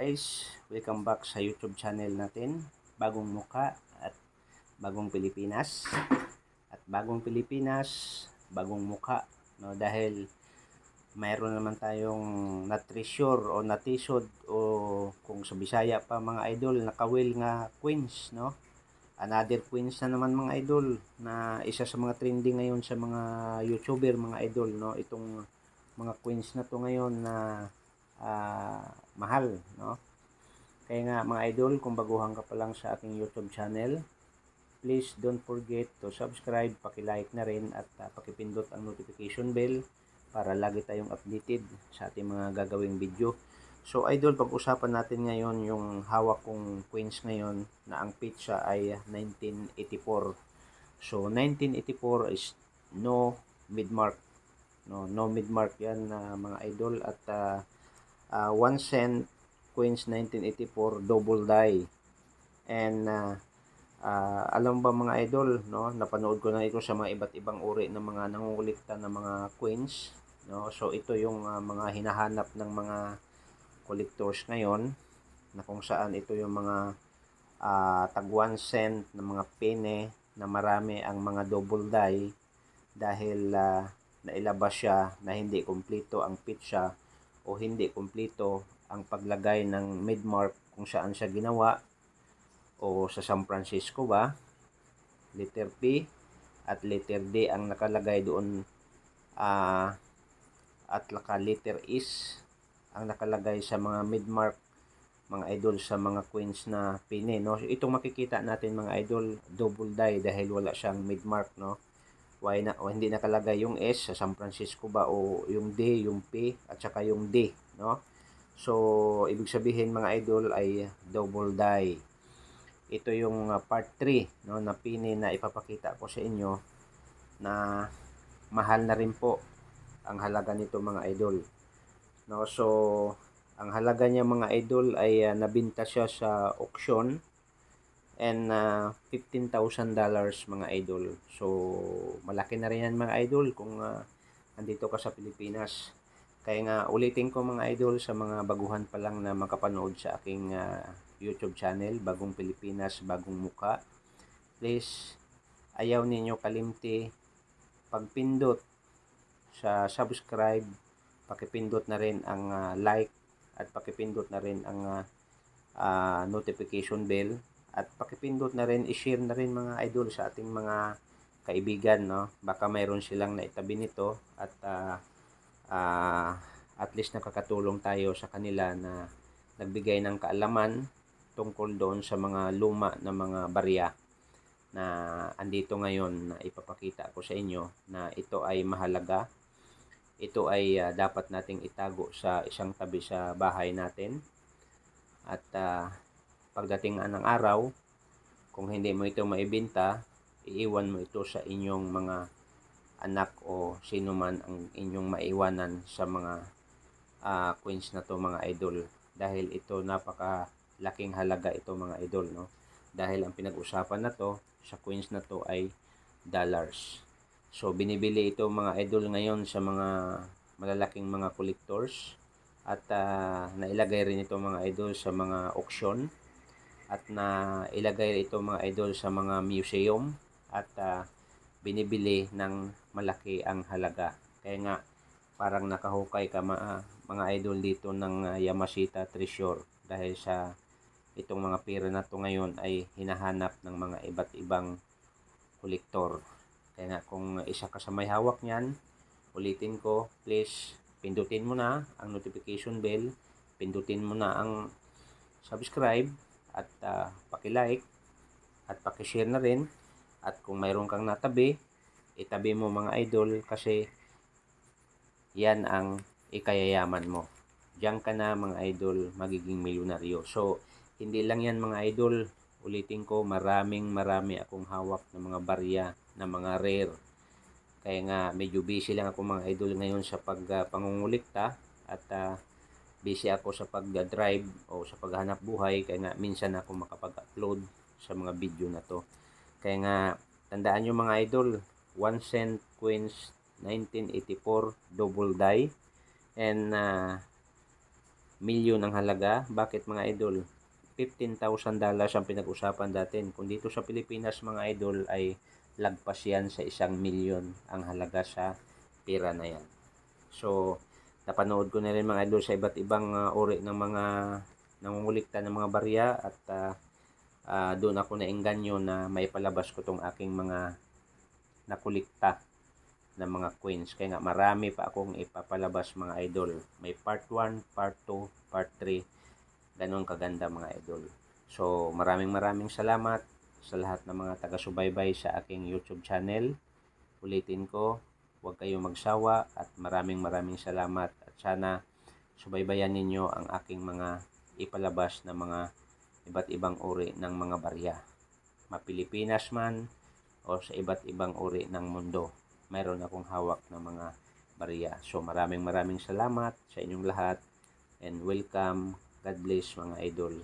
guys, welcome back sa YouTube channel natin. Bagong mukha at bagong Pilipinas. At bagong Pilipinas, bagong mukha, no? Dahil mayroon naman tayong na-treasure o natisod o kung sa Bisaya pa mga idol, nakawil nga queens, no? Another queens na naman mga idol na isa sa mga trending ngayon sa mga YouTuber mga idol, no? Itong mga queens na to ngayon na mahal, no? Kaya nga mga idol, kung baguhan ka pa lang sa aking YouTube channel, please don't forget to subscribe, paki-like na rin at pakipindot ang notification bell para lagi tayong updated sa ating mga gagawing video. So idol, pag-usapan natin ngayon yung hawak kong queens ngayon na ang pitcha ay 1984. So 1984 is no mid-mark. No mid-mark yan mga idol at 1 cent Queens 1984 double die. And alam ba mga idol, no, napanood ko na ito sa mga iba't ibang uri ng mga nangungulikta ng mga queens, no. So ito yung mga hinahanap ng mga collectors ngayon, na kung saan ito yung mga tag 1 cent na mga pene na marami ang mga double die dahil nailabas siya na hindi kumpleto ang pitcha o hindi kumpleto ang paglagay ng mid-mark kung saan siya ginawa o sa San Francisco ba, letter P at letter D ang nakalagay doon at letter is ang nakalagay sa mga mid-mark mga idol sa mga queens na pine, no. So, itong makikita natin mga idol, double die dahil wala siyang mid-mark, no. Why na o hindi nakalagay yung S sa San Francisco ba o yung D, yung P at saka yung D, no. So ibig sabihin mga idol ay double die. Ito yung part 3, no, na pini na ipapakita ko sa inyo na mahal na rin po ang halaga nito mga idol, no. So ang halaga niya mga idol ay nabenta siya sa auction and $15,000 mga idol. So malaki na rin yan mga idol kung andito ka sa Pilipinas. Kaya nga ulitin ko mga idol sa mga baguhan pa lang na makapanood sa aking YouTube channel, Bagong Pilipinas, Bagong Mukha. Please, ayaw ninyo kalimti pagpindot sa subscribe, pakipindot na rin ang like at pakipindot na rin ang notification bell at pakipindot na rin, i-share na rin mga idol sa ating mga kaibigan, no. Baka mayroon silang naitabi nito at at least nakakatulong tayo sa kanila na nagbigay ng kaalaman tungkol doon sa mga luma na mga barya na andito ngayon na ipapakita ko sa inyo na ito ay mahalaga. Ito ay dapat nating itago sa isang tabi sa bahay natin at pagdating ng araw, kung hindi mo ito maibenta, iiwan mo ito sa inyong mga anak o sino man ang inyong maiwanan sa mga coins na to mga idol, dahil ito napakalaking halaga ito mga idol, no. Dahil ang pinag-usapan na to sa coins na to ay dollars. So binibili ito mga idol ngayon sa mga malalaking mga collectors at nailagay rin ito mga idol sa mga auction at nailagay ito mga idol sa mga museum at binibili ng malaki ang halaga. Kaya nga parang nakahukay ka mga idol dito ng Yamashita Treasure dahil sa itong mga pera na to ngayon ay hinahanap ng mga iba't ibang kolektor. Kaya nga kung isa ka sa may hawak niyan, ulitin ko, please pindutin mo na ang notification bell, pindutin mo na ang subscribe at paki-like at paki-share na rin. At kung mayroon kang natabi, itabi mo mga idol kasi yan ang ikayayaman mo. Diyan ka na mga idol magiging milyonaryo. So hindi lang yan mga idol, ulitin ko, marami akong hawak ng mga barya na mga rare. Kaya nga medyo busy lang ako mga idol ngayon sa pangungulikta at busy ako sa pag-drive o sa paghahanap buhay, kaya nga minsan ako makapag-upload sa mga video na to. Kaya nga tandaan nyo mga idol, 1 cent coins 1984 double die and milyon ang halaga. Bakit mga idol? $15,000 ang pinag-usapan natin. Kung dito sa Pilipinas mga idol ay lagpas yan sa 1,000,000 ang halaga sa pera na yan. So, napanood ko na rin mga idol sa iba't ibang uri ng mga nangungulikta ng mga barya at doon ako naengganyo na may palabas ko tong aking mga nakulikta ng mga coins. Kaya nga marami pa akong ipapalabas mga idol. May part 1, part 2, part 3. Ganon kaganda mga idol. So maraming salamat sa lahat ng mga taga-subaybay sa aking YouTube channel. Ulitin ko, huwag kayong magsawa at maraming salamat. At sana subaybayan ninyo ang aking mga ipalabas na mga iba't ibang uri ng mga barya. Mapilipinas man o sa iba't ibang uri ng mundo. Mayroon akong hawak ng mga barya. So maraming salamat sa inyong lahat and welcome. God bless mga idol.